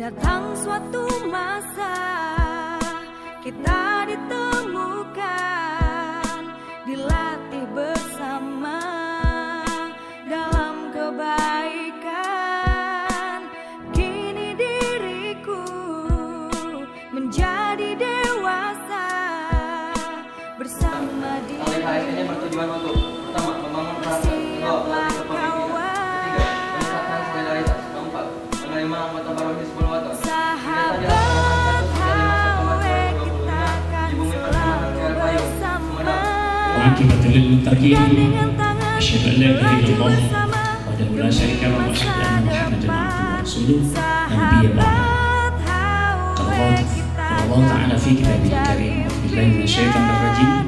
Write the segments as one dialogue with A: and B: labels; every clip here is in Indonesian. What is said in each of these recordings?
A: Datang suatu masa kita ditemukan, dilatih bersama dalam kebaikan. Kini diriku menjadi dewasa bersama dia.
B: KSN-nya bertujuan untuk pertama, membangun rasa kedua, ketiga, meningkatkan solidaritas, keempat, menerima anggota baru Hizbul Wathan.
A: Sahabat HW kita akan selalu bersama.
C: عاقبة للمتقين
A: Dengan tangan
C: أشهد أن لا إله إلا الله
A: bersama
C: وحده لا شريك له وأشهد أن محمدا عبده ورسوله نبي بعد.
A: Sahabat HW kita
C: قال الله تعالى في كتابه الكريم بالله من الشيطان الرجيم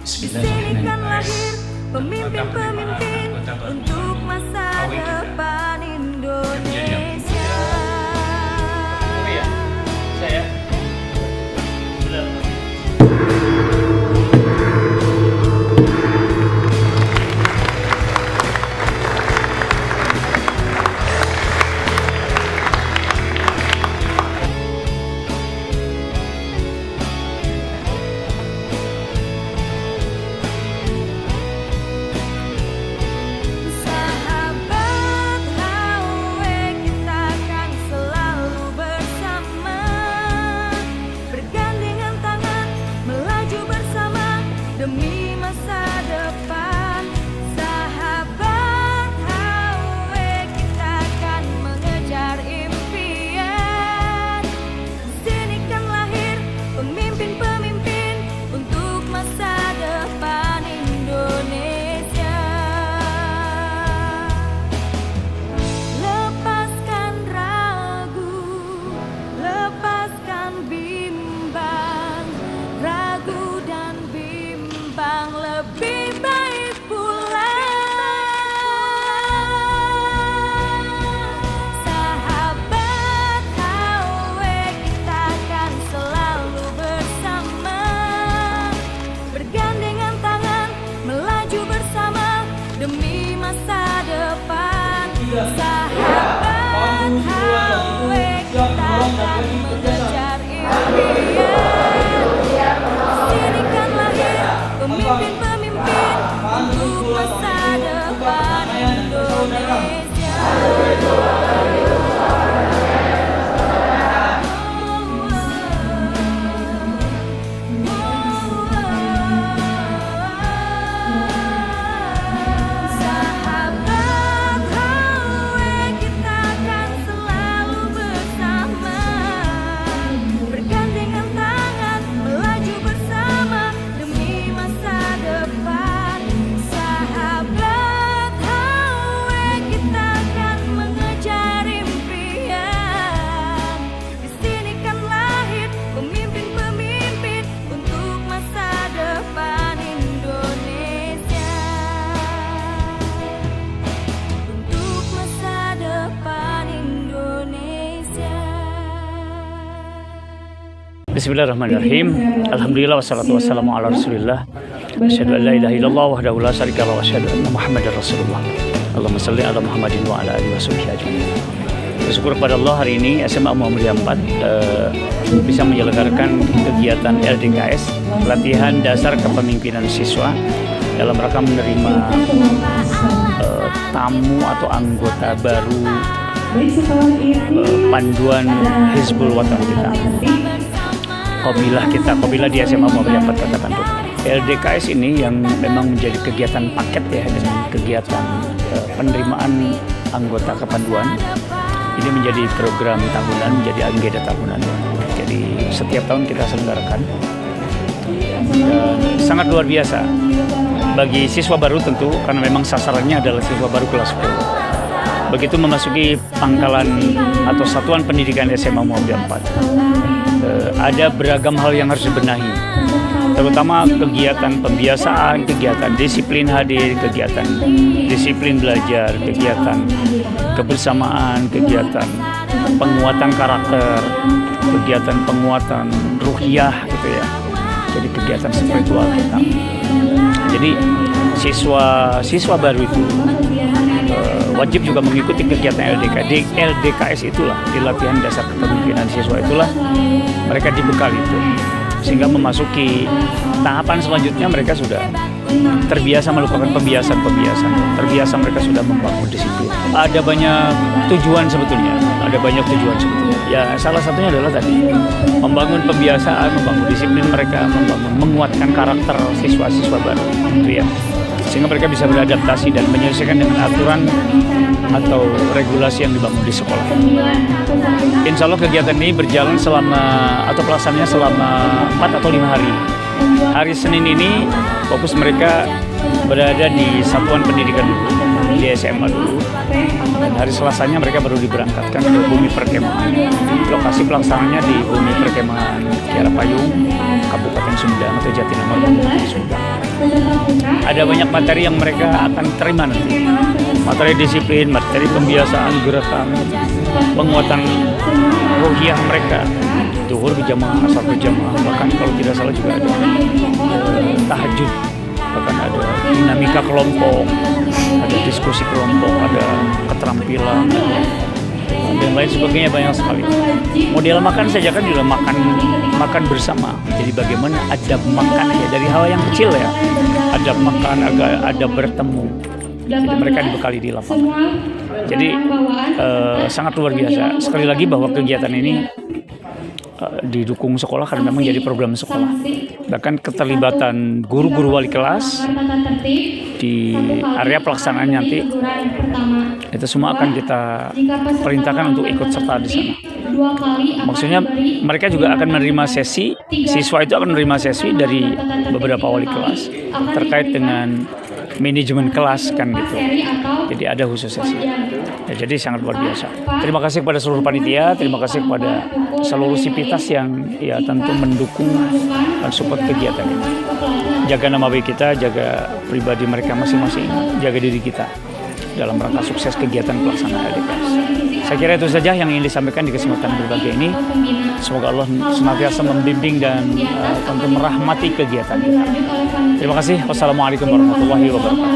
C: بسم الله الرحمن
A: Izinkan lahir
C: الرحيم.
A: pemimpin-pemimpin untuk masa depan Indonesia. Sahabat HW kita akan selalu bersama, bergandengan tangan melaju bersama demi masa depan. Sahabat HW kita akan mengejar impian. Sini kan lahir pemimpin-pemimpin untuk masa depan Indonesia. Lepaskan ragu, lepaskan bimbang, ragu dan bimbang lebih baik pulang. Sahabat HW kita akan selalu bersama, bergandengan tangan melaju bersama demi masa depan. Sahabat HW kita akan mengejar impian. Sini kan lahir pemimpin-pemimpin untuk masa depan Indonesia. Sahabat HW kita akan selalu bersama, bergandengan tangan melaju bersama demi masa depan. Sahabat HW kita akan mengejar impian. Di sini kan lahir pemimpin-pemimpin untuk masa depan Indonesia. Untuk masa depan Indonesia.
C: Bismillahirrahmanirrahim. Alhamdulillah wassalatu wassalamu ala Rasulillah. Asyhadu an la ilaha illallah wahdahu la syarika lahu wa asyhadu anna Muhammadar Rasulullah. Allahumma shalli ala Muhammadin wa ala alihi washabihi ajmain. Bersyukur kepada Allah hari ini SMA Muhammadiyah 4 bisa menyelenggarakan kegiatan LDKS, latihan dasar kepemimpinan siswa, dalam rangka menerima tamu atau anggota baru panduan Hizbul Wathan kita. Kopilah di SMA Muhammadiyah 4 Kota Bandung. LDKS ini yang memang menjadi kegiatan paket ya, dengan kegiatan penerimaan anggota kepanduan. Ini menjadi program tahunan, menjadi agenda tahunan. Jadi setiap tahun kita selenggarakan. Dan sangat luar biasa bagi siswa baru tentu, karena memang sasarannya adalah siswa baru kelas 10. Begitu memasuki pangkalan atau satuan pendidikan SMA Muhammadiyah 4, ada beragam hal yang harus dibenahi, terutama kegiatan pembiasaan, kegiatan disiplin hadir, kegiatan disiplin belajar, kegiatan kebersamaan, kegiatan penguatan karakter, kegiatan penguatan ruhiyah gitu ya. Jadi kegiatan spiritual kita. Jadi siswa baru itu wajib juga mengikuti kegiatan LDK. Di LDKS itulah, di latihan dasar kepemimpinan siswa itulah mereka dibekali itu, sehingga memasuki tahapan selanjutnya mereka sudah terbiasa melakukan pembiasan, terbiasa mereka sudah membangun disiplin. Ada banyak tujuan sebetulnya, Ya salah satunya adalah tadi membangun pembiasaan, membangun disiplin mereka, menguatkan karakter siswa-siswa baru, gitu ya. Sehingga mereka bisa beradaptasi dan menyesuaikan dengan aturan atau regulasi yang dibangun di sekolah. Insya Allah kegiatan ini berjalan pelaksanaannya selama 4 atau 5 hari. Hari Senin ini fokus mereka berada di satuan pendidikan dulu, di SMA dulu. Dan hari Selasanya mereka baru diberangkatkan ke Bumi Perkemahan. Lokasi pelaksanaannya di Bumi Perkemahan Kiara Payung, Kabupaten Sumedang atau Jatinangor, Kabupaten Sumedang. Ada banyak materi yang mereka akan terima nanti. Materi disiplin, materi pembiasaan gerakan, penguatan ruhiyah mereka. Zuhur berjamaah, asar berjamaah, bahkan kalau tidak salah juga ada tahajud, bahkan ada dinamika kelompok, ada diskusi kelompok, ada keterampilan, dan lain sebagainya, banyak sekali. Model makan saja kan juga makan bersama. Jadi bagaimana adab makan ya, dari hal yang kecil ya, adab makan, adab bertemu. Jadi mereka dibekali di lapangan. Jadi sangat luar biasa. Sekali lagi bahwa kegiatan ini didukung sekolah karena memang jadi program sekolah. Bahkan keterlibatan guru-guru wali kelas di area pelaksanaan nanti itu semua akan kita perintahkan untuk ikut serta di sana. Maksudnya mereka juga akan menerima siswa itu akan menerima sesi dari beberapa wali kelas terkait dengan manajemen kelas kan gitu. Jadi ada khusus sesi. Ya, jadi sangat luar biasa. Terima kasih kepada seluruh panitia, terima kasih kepada seluruh sivitas yang ya tentu mendukung dan support kegiatan ini. Jaga nama baik kita, jaga pribadi mereka masing-masing, jaga diri kita dalam rangka sukses kegiatan pelaksanaan LDKS. Saya kira itu saja yang ingin disampaikan di kesempatan berbagai ini. Semoga Allah senantiasa membimbing dan tentu merahmati kegiatan kita. Terima kasih. Wassalamualaikum warahmatullahi wabarakatuh.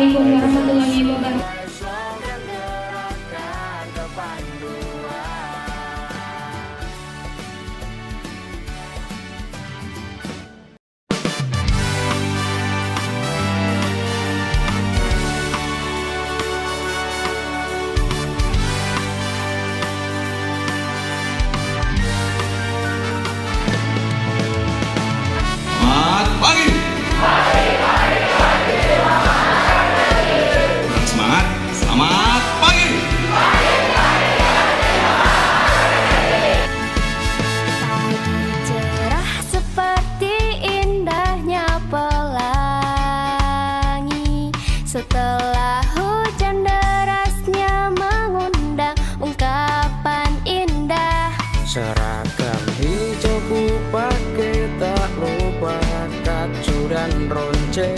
A: Setelah hujan derasnya mengundang ungkapan indah.
D: Seragam hijau ku pakai, tak lupa kacu dan ronce.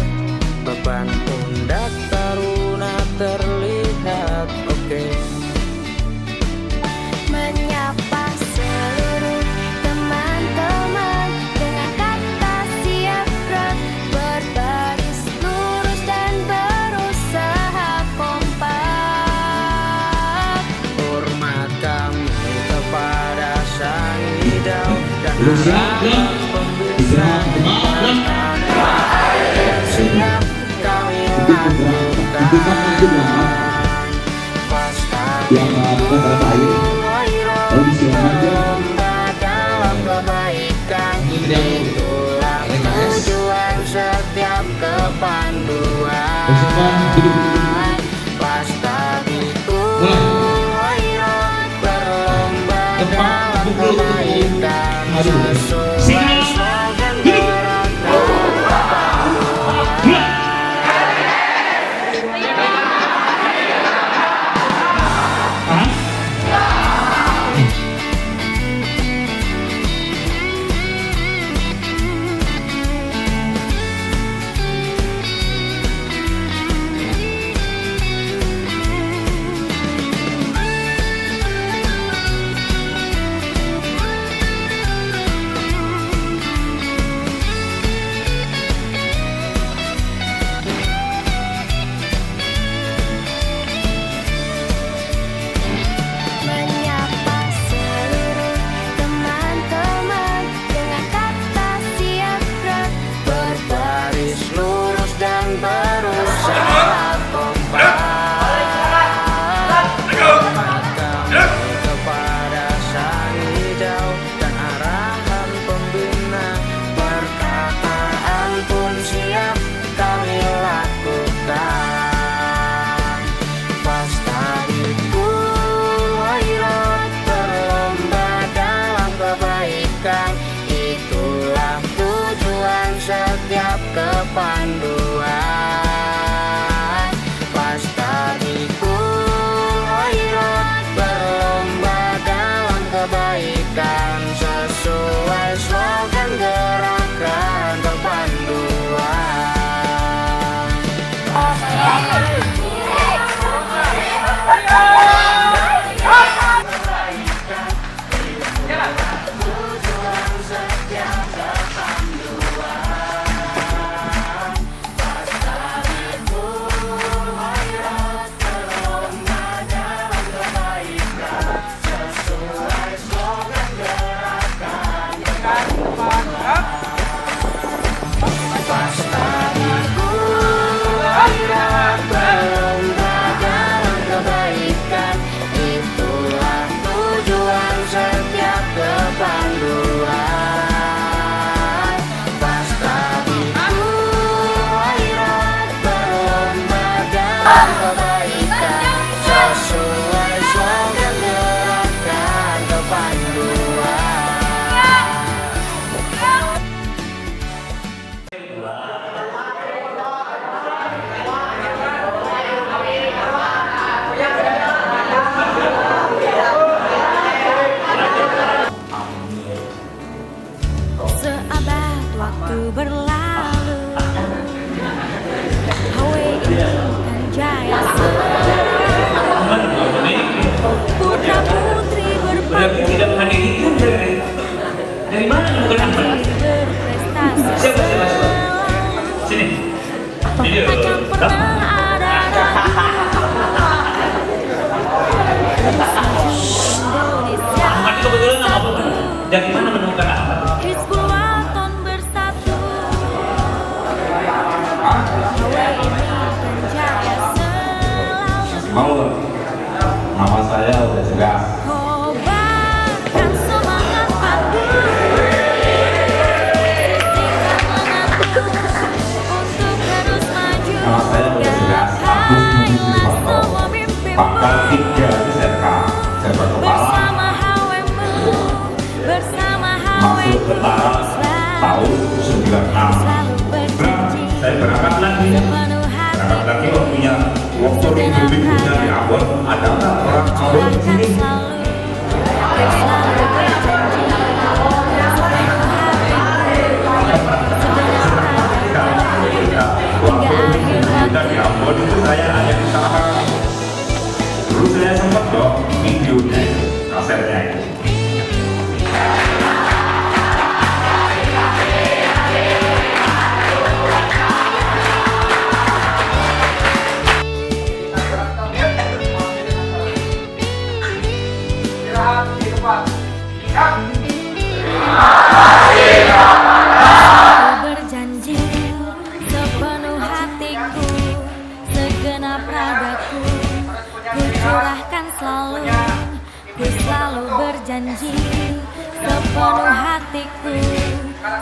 D: Beban pundak taruna terlihat oke.
A: Menyapa seluruh teman-teman dengan kata siap gerak, berbaris lurus dan berusaha kompak.
D: Hormat kami kepada sang hidau dan harap pemberian siap kami lakukan. Dalam kebaikan itulah tujuan setiap kepanduan. Pasta itu berlomba dalam kebaikan sesuai slogan gerakan kepanduan.
E: Mau nggak? Nama saya udah jelas.
A: Kobarkan semangat padu, sisihkan menantu untuk terus maju.
E: Nama saya udah jelas. Agus Budi Suwanto. Pangkat 3 SMK. Serba kepala.
A: Bersama HWMU, bersama
E: Masuk ke tahap tahun 96. Saya berangkat lagi. Berangkat lagi waktunya. Waktu itu berikutnya di Ambon. Ada nggak orang Ambon di sini? Kita di Ambon itu saya hanya usaha. Dulu saya sempat dong videonya itu, kasetnya itu.
A: Berjanji sepenuh hatiku, segenap ragaku, ku curahkan selalu, ku selalu berjanji sepenuh hatiku,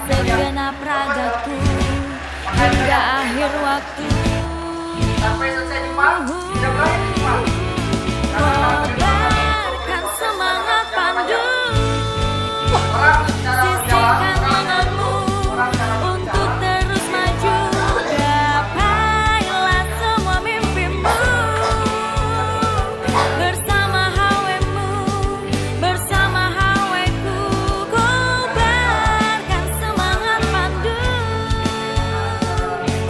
A: segenap ragaku, hingga akhir waktu. Kobarkan semangat pandu, sisihkan lenganmu untuk terus maju. Gapailah semua mimpimu bersama HWMU, bersama HWku. Kobarkan semangat pandu,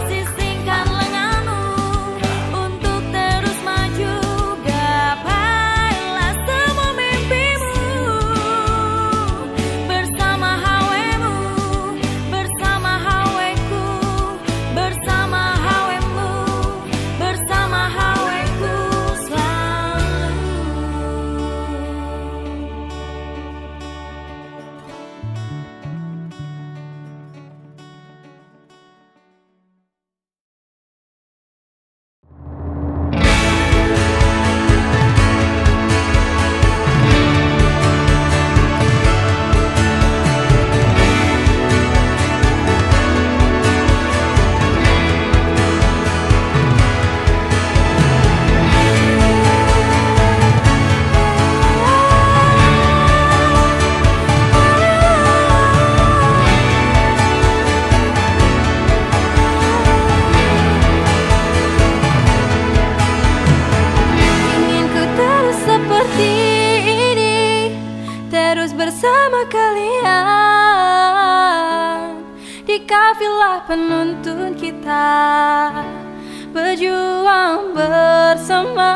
A: sisihkan lenganmu untuk terus maju. Gapailah semua mimpimu bersama HWMU, bersama HWku, bersama HWMU, bersama HWku selalu. Ingin ku terus seperti ini, terus bersama kalian di kafilah penuntun kita, berjuang bersama.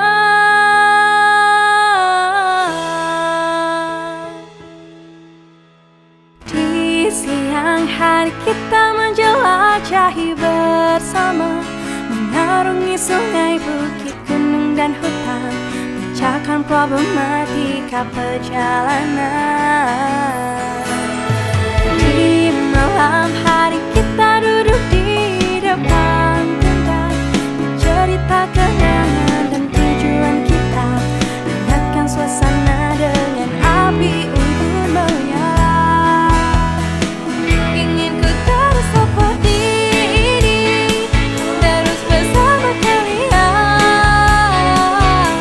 A: Di siang hari kita menjelajahi bersama, mengarungi sungai, bukit, gunung dan hutan, pecahkan problematika perjalanan. Di malam hari kita duduk di depan tenda, bercerita kenangan dan tujuan kita, hangatkan suasana dengan api unggun menyala. Ingin ku terus seperti ini, terus bersama kalian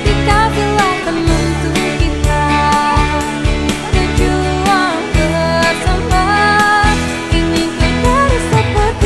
A: di kafilah penuntun kita, berjuang bersama. Ingin ku terus seperti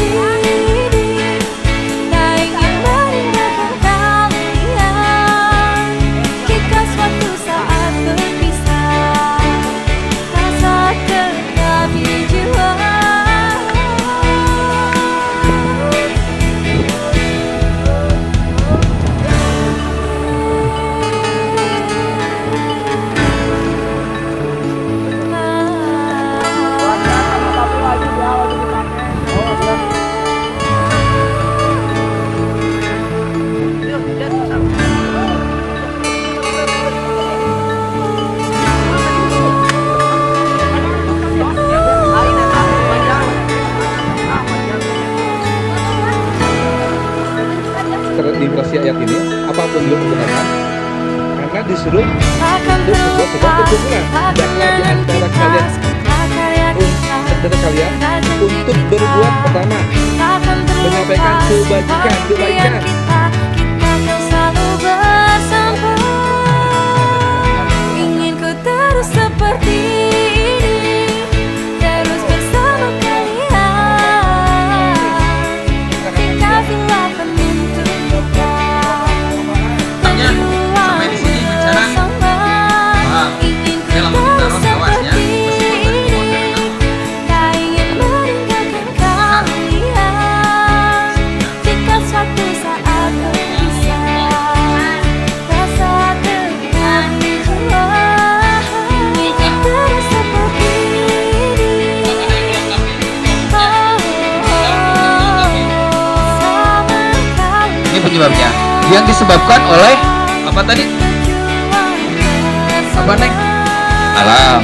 F: kenapa beliau menggunakan? Karena disuruh
A: Akan
F: untuk membuat sebuah perkumpulan. Hendaklah di antara kalian untuk berbuat pertama, menyampaikan kebaikan.
A: Kita kan selalu bersama. Ingin ku terus seperti ini, terus bersama kalian. Kita bila penentu kita
B: Sampai di sini bicara.
A: ingin ku
B: Dalam
A: terus
B: kita harus awas ya.
A: seperti ini. Tak ingin meninggalkan kalian. Jika suatu saat berpisah, rasa tegang ingin ku terus seperti ini. Sama kalian.
B: Ini penyebabnya yang disebabkan oleh apa tadi? Apa Neng? Alam.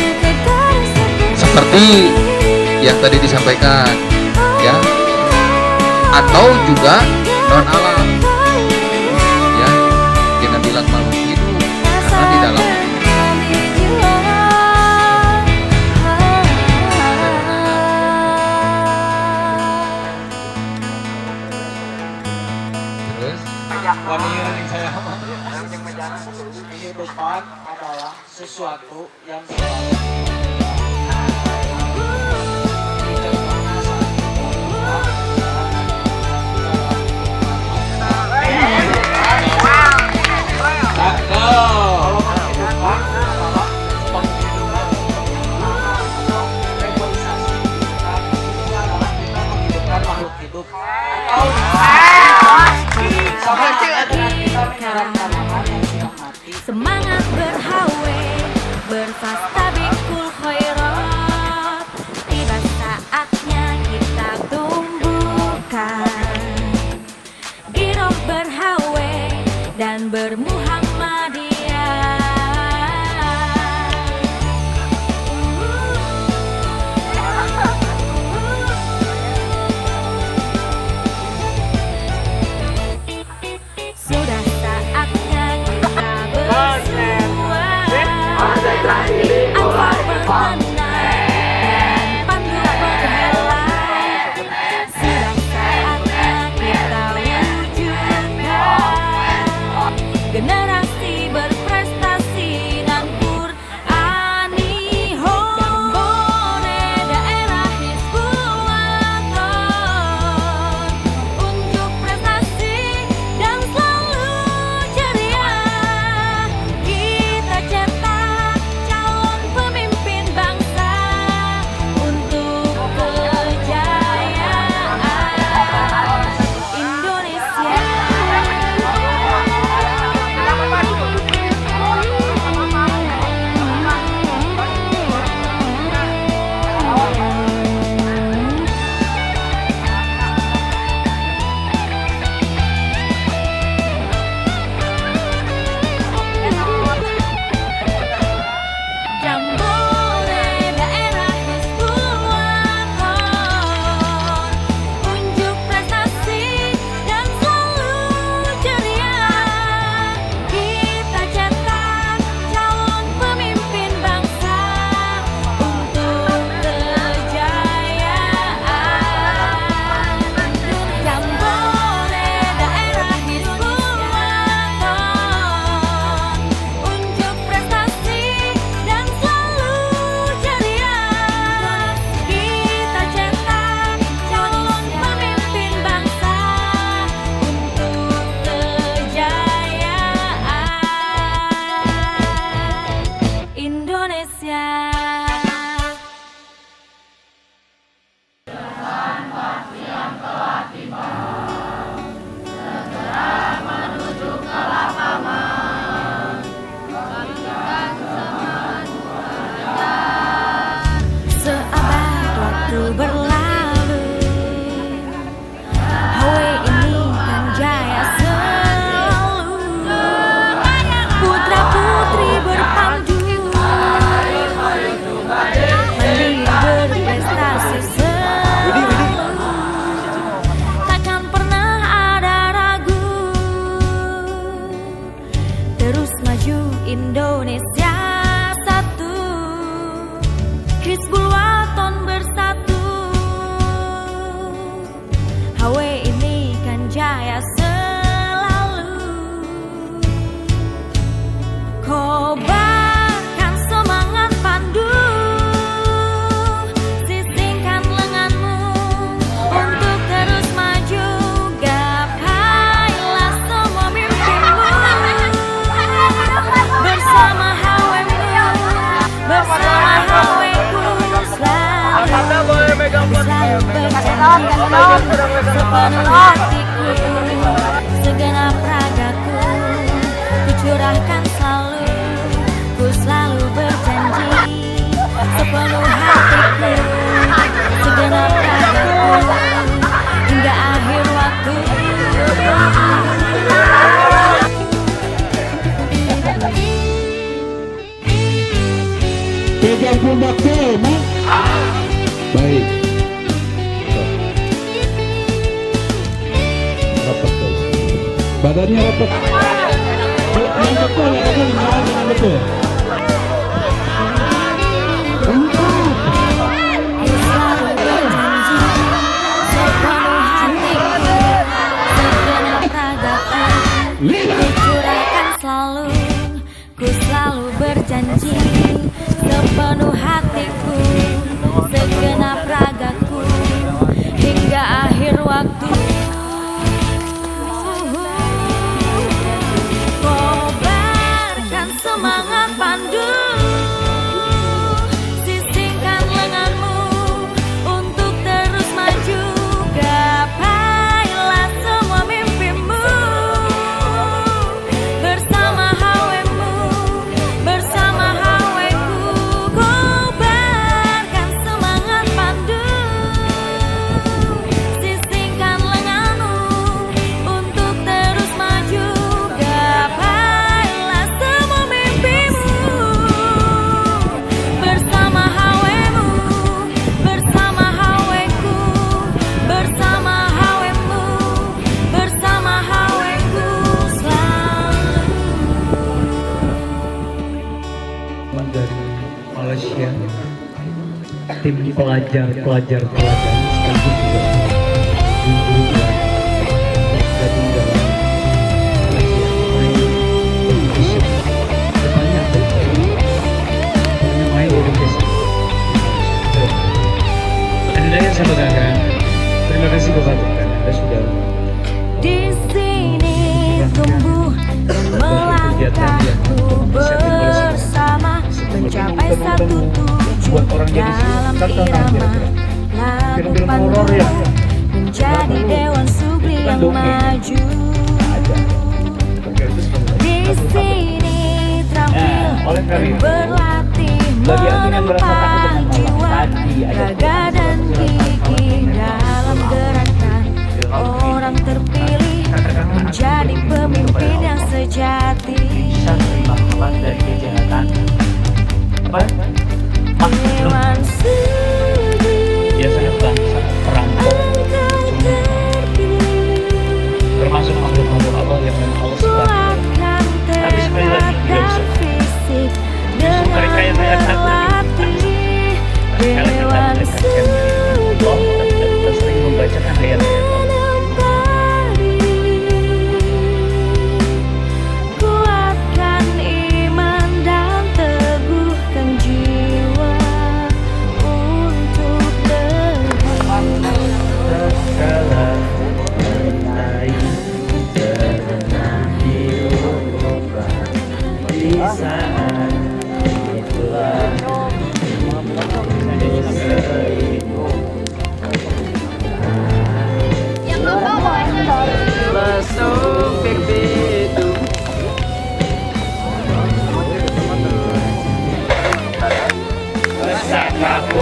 B: Seperti yang tadi disampaikan, ya. Atau juga non alam, ya. Jangan bilang makhluk hidup karena di dalam terus
G: Kehidupan adalah sesuatu yang makhluk hidup atau sama dengan kita menyarankan yang sudah mati.
A: Semangat berhawe, berfastabikul khairat. Tiba saatnya kita tumbuhkan giroh berhawe dan bermuhammadiyah. Sudah saatnya kita bersua apa pengenal dan pandu perhelai. Sudah saatnya kita wujudkan generasi maju Indonesia satu, Hizbul Waton bersatu. HW ini kan jaya selalu. Kobarkan semangat pandu, sisingkan lenganmu untuk terus maju. Gapailah semua mimpimu bersama HW-mu, bersama HW-ku selalu berjanji sepenuh hatiku, segenap ragaku kucurahkan selalu, ku selalu berjanji sepenuh hatiku, segenap ragaku hingga akhir waktu.
F: Pegang pundak kamu. Baik. Rapat tuh. Badannya rapat. Yang betul, yang betul.
A: Ku selalu berjanji sepenuh hatiku, segenap ragaku kucurahkan selalu, ku selalu berjanji sepenuh hatiku, segenap ragaku hingga akhir waktu. Kobarkan semangat pandu, sisingkan lenganmu untuk terus maju. Gapailah semua mimpimu bersama HW-mu, bersama HW-ku. Kobarkan semangat pandu, sisingkan lenganmu untuk terus maju. Gapailah semua mimpimu bersama HW-mu, bersama HW-ku, bersama HW-mu, bersama HW-ku selalu.
H: Dari Malaysia, tim pelajar-pelajar sekaligus juga guru-guru gabung dalam Malaysia Education. Banyak My Education. Anda yang saya banggakan, terima kasih kepada Anda sudah
A: Di sini tumbuh dan melangkahku bersama, mencapai satu tujuan dalam irama lagu pantun, menjadi dewan sugri yang maju. Di sini terampil dan berlatih menempah jiwa, raga dan gigi dalam gerakan orang terpilih menjadi pemimpin yang sejati.
C: Dari kejahatan
A: Dewan sugri
C: biasanya bangsa perampok
A: engkau terpilih,
C: termasuk makhluk-makhluk Allah yang memang Allah
A: ku
C: sebutkan.
A: akan
C: Tapi sekali lagi tidak
A: tegakkan
C: bisa.
A: fisik
C: mereka yang
A: dengan
C: melihat
A: berlatih.
C: Kadang kita
A: Dewan
C: mendekatkan diri Allah, kita sering membacakan ayat-ayat Allah.
A: kuatkan iman dan teguhkan jiwa untuk negeri.
H: segala mencintai dengan hidup di saat itulah
G: Yang aku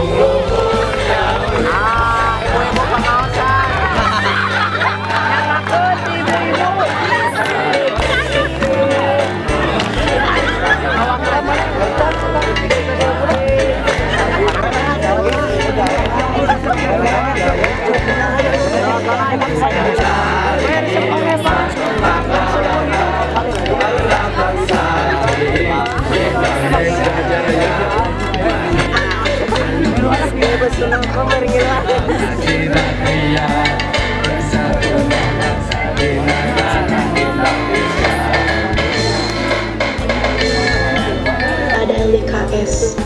I: LDKS.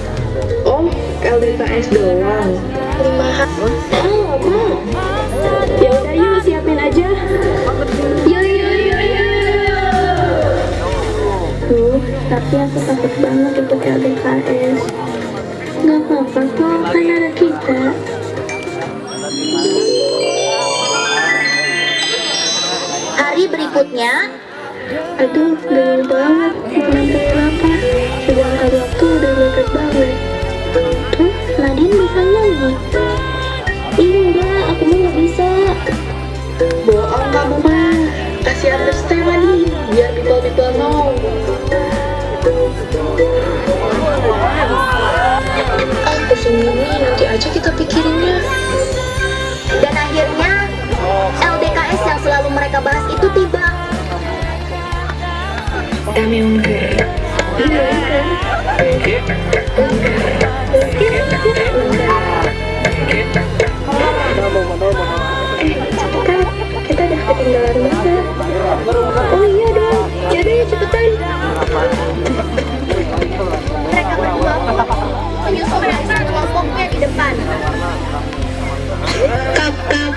I: Oh, LDKS doang. 5 hari. Oh, Bang. Ya udah yuk siapin aja. Yuk. Tapi aku takut banget ikut LDKS. Gak apa-apa kok, kan ada kita.
J: Hari berikutnya,
I: Aduh, dingin banget. Sampai lapar. Sedangkan waktu udah mepet banget.
J: tuh Nadine bisa nyanyi.
I: Enggak, aku mah gak bisa. Bohong kamu mah. Kasih understand nih, biar people know. Pusing gini, nanti aja kita pikirinnya.
J: Dan akhirnya, LDKS yang selalu mereka bahas itu tiba.
I: Dami enggak. Cepetan, kita udah ketinggalan masa. Oh iya dong, jadi cepetan.
J: Mereka berdua menyusul dari kelompoknya di depan.
I: Kapten.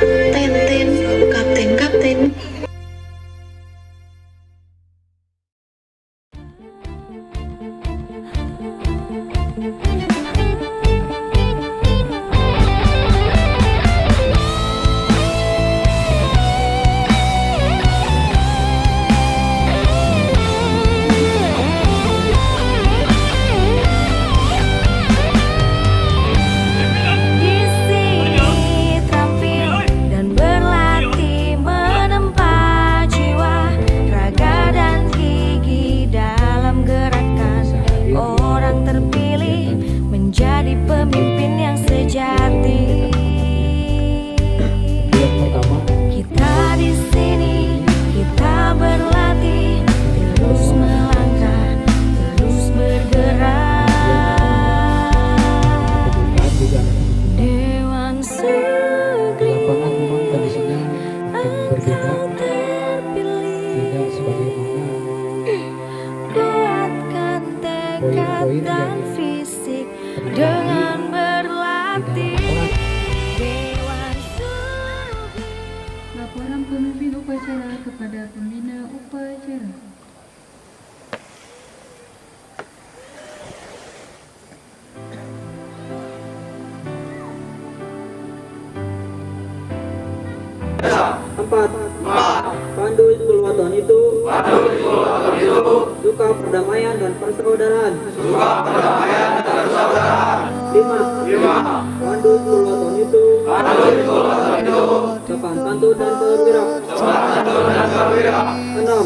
A: Di sini terampil dan berlatih menempa jiwa, raga dan gigi dalam gerakan. Orang terpilih menjadi pemimpin yang sejati. Kita di sini, kita berlatih, terus melangkah, terus bergerak. Dewan Sugri, engkau terpilih. Kuatkan tekad dan fisik dengan berlatih. Dewan Sugri.
K: Laporan pemimpin upacara kepada pembina upacara.
L: Pandu Kulwaton itu suka perdamaian dan persaudaraan. 5. Pandu Kulwaton itu sopan santun dan berwira. 6.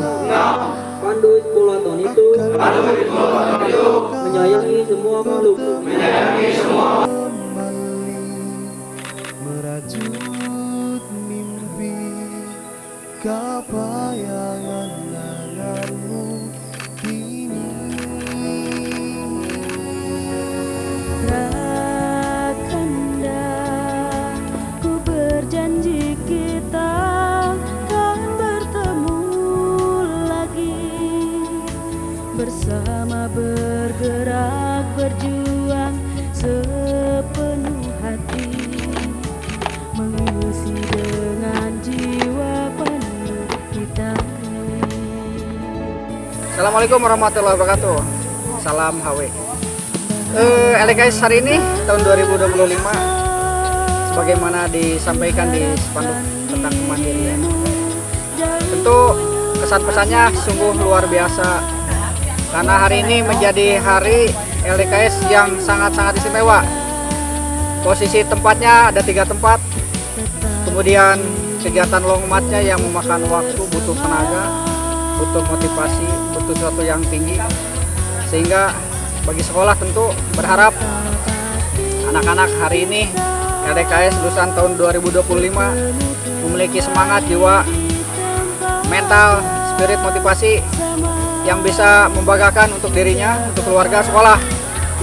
L: Pandu Kulwaton itu menyayangi semua makhluk.
D: Merajut mimpi kepayangan anganmu kini.
A: Rakanda, ku berjanji kita akan bertemu lagi, bersama bergerak berjuang sepenuh hati, mengisi dengan jiwa penuh kita.
L: Assalamualaikum warahmatullahi wabarakatuh. Salam HW. LDKS hari ini tahun 2025 sebagaimana disampaikan di spanduk tentang kemandirian. Tentu kesan pesannya sungguh luar biasa karena hari ini menjadi hari LDKS yang sangat-sangat istimewa. Posisi tempatnya ada 3 tempat, kemudian kegiatan long march-nya yang memakan waktu, butuh tenaga, butuh motivasi, butuh sesuatu yang tinggi, sehingga bagi sekolah tentu berharap anak-anak hari ini LDKS lulusan tahun 2025 memiliki semangat, jiwa, mental, spirit, motivasi yang bisa membanggakan untuk dirinya, untuk keluarga, sekolah,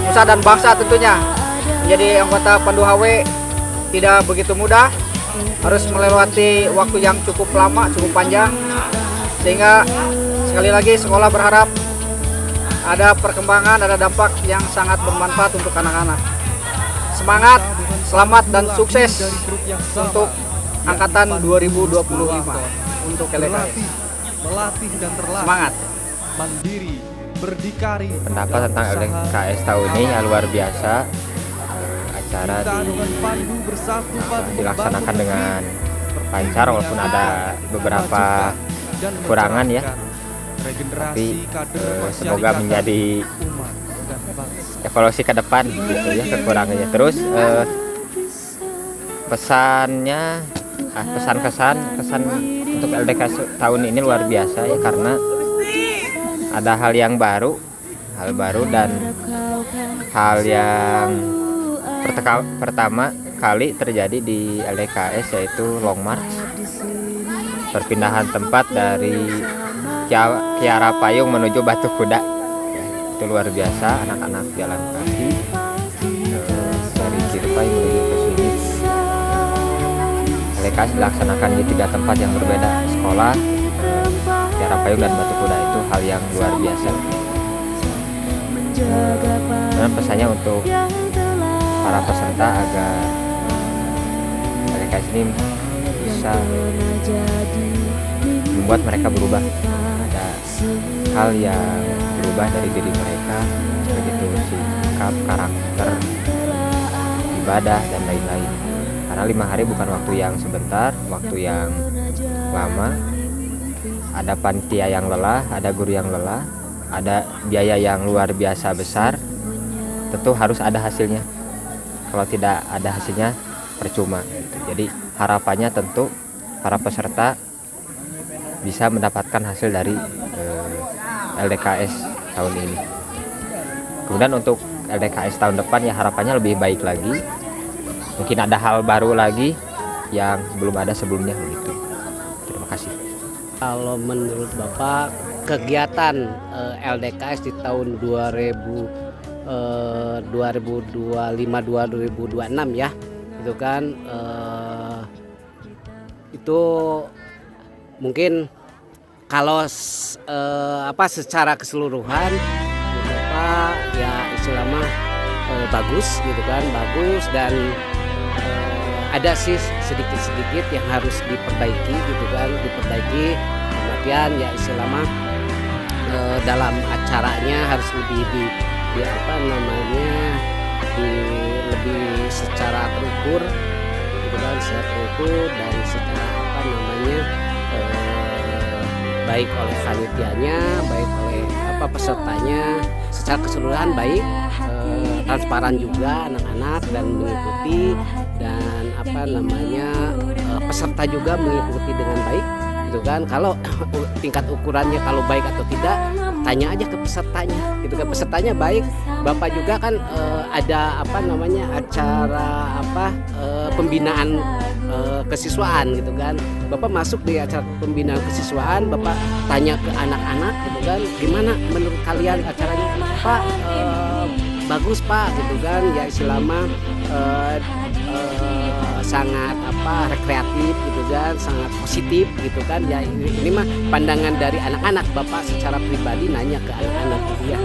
L: nusa dan bangsa tentunya. Menjadi anggota Pandu HW tidak begitu mudah, harus melewati waktu yang cukup lama, cukup panjang, sehingga sekali lagi sekolah berharap ada perkembangan, ada dampak yang sangat bermanfaat untuk anak-anak. Semangat, selamat dan sukses untuk angkatan 2025 untuk LDKS.
D: Melatih dan terlatih.
L: Semangat.
D: Mandiri, berdikari.
M: Pendapat tentang LDKS tahun ini yang luar biasa. Acara dilaksanakan dengan lancar walaupun ada beberapa kekurangan ya. Tapi semoga menjadi evaluasi ke depan gitu ya kekurangannya. Terus pesannya pesan untuk LDKS tahun ini luar biasa ya, karena ada hal baru dan hal yang pertama kali terjadi di LDKS, yaitu long march, perpindahan tempat dari Kiara Payung menuju Batu Kuda ya, itu luar biasa. Anak-anak jalan kaki dari Cirpai menuju ke sini. LDKS dilaksanakan di 3 tempat yang berbeda, sekolah, Kiara Payung dan Batu Kuda. Itu hal yang luar biasa. Dan pesannya untuk para peserta agar LDKS ini bisa membuat mereka berubah. Ada hal yang berubah dari diri mereka, begitu sikap, karakter, ibadah dan lain-lain. Karena 5 hari bukan waktu yang sebentar, waktu yang lama. Ada panitia yang lelah, ada guru yang lelah, ada biaya yang luar biasa besar. Tentu harus ada hasilnya. Kalau tidak ada hasilnya percuma gitu. Jadi harapannya tentu para peserta bisa mendapatkan hasil dari LDKS tahun ini. Kemudian untuk LDKS tahun depan ya harapannya lebih baik lagi. Mungkin ada hal baru lagi yang belum ada sebelumnya begitu. Terima kasih.
N: Kalau menurut Bapak, kegiatan LDKS di tahun 2025-2026 ya, itu kan itu mungkin kalau secara keseluruhan Bapak ya istilahnya bagus gitu kan, bagus, dan ada sih sedikit-sedikit yang harus diperbaiki gitu kan, diperbaiki kemudian ya istilahnya dalam acaranya harus lebih lebih secara terukur gitu kan, secara terukur dan secara baik oleh panitianya, baik oleh pesertanya, secara keseluruhan baik, transparan juga anak-anak dan mengikuti, dan peserta juga mengikuti dengan baik gitu kan. Kalau tingkat ukurannya kalau baik atau tidak, tanya aja ke pesertanya gitu kan. Pesertanya baik, Bapak juga kan ada acara pembinaan kesiswaan gitu kan. Bapak masuk di acara pembinaan kesiswaan, Bapak tanya ke anak-anak gitu kan, gimana menurut kalian acaranya? Pak, bagus Pak gitu kan, ya istilahnya sangat rekreatif gitu kan, sangat positif gitu kan. Ya ini mah pandangan dari anak-anak, Bapak secara pribadi nanya ke anak-anak gitu ya.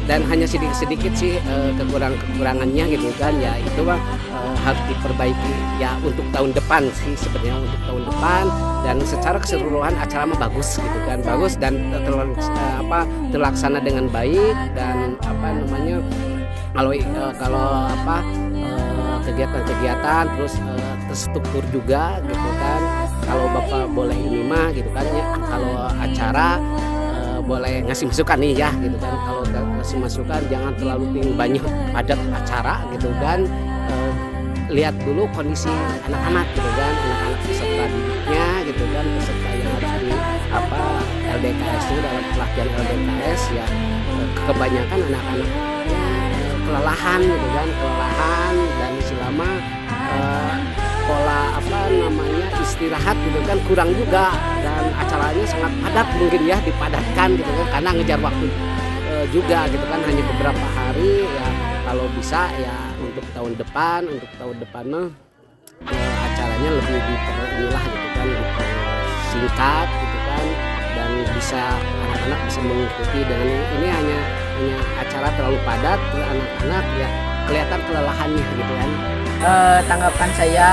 N: Dan hanya sedikit-sedikit sih kekurangannya gitu kan, ya itu mah harus diperbaiki ya untuk tahun depan sih sebenarnya, untuk tahun depan. Dan secara keseluruhan acara mah bagus gitu kan, bagus dan terlaksana dengan baik, dan kegiatan-kegiatan terus terstruktur juga gitu kan. Kalau Bapak boleh ini mah gitu kan ya, kalau acara boleh ngasih masukan nih ya gitu kan. Kalau ngasih masukan jangan terlalu banyak padat acara gitu kan. Lihat dulu kondisi anak-anak gitu kan, anak-anak peserta didiknya gitu kan, peserta yang harus di LDKS itu dalam pelatihan LDKS ya, kebanyakan anak-anak kelelahan gitu kan, dan selama pola istirahat gitu kan kurang juga, dan acaranya sangat padat mungkin ya, dipadatkan gitu kan karena ngejar waktu juga gitu kan, hanya beberapa hari ya. Kalau bisa ya untuk tahun depan mah acaranya lebih diperinilah gitu kan, dipersingkat gitu kan, dan bisa anak-anak bisa mengikuti dengan ini hanya acara terlalu padat, anak-anak ya kelihatan kelelahannya gitu kan.
G: Tanggapan saya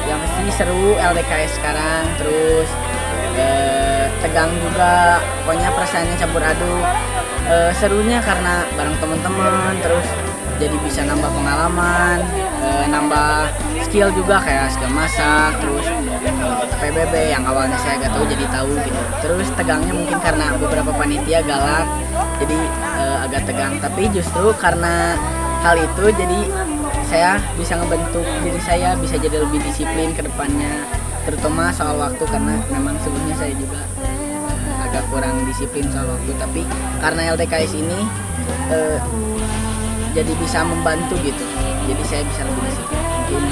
G: yang pasti seru LDKS sekarang, terus tegang juga, pokoknya perasaannya campur aduk. Serunya karena bareng teman-teman, terus jadi bisa nambah pengalaman, nambah skill juga kayak skill masak, terus PBB yang awalnya saya gak tahu jadi tahu gitu. Terus tegangnya mungkin karena beberapa panitia galak, jadi agak tegang. Tapi justru karena hal itu jadi saya bisa ngebentuk diri saya, bisa jadi lebih disiplin ke depannya, terutama soal waktu karena memang sebelumnya saya juga agak kurang disiplin soal waktu. Tapi karena LDKS ini jadi bisa membantu gitu, jadi saya bisa lebih disiplin. Mungkin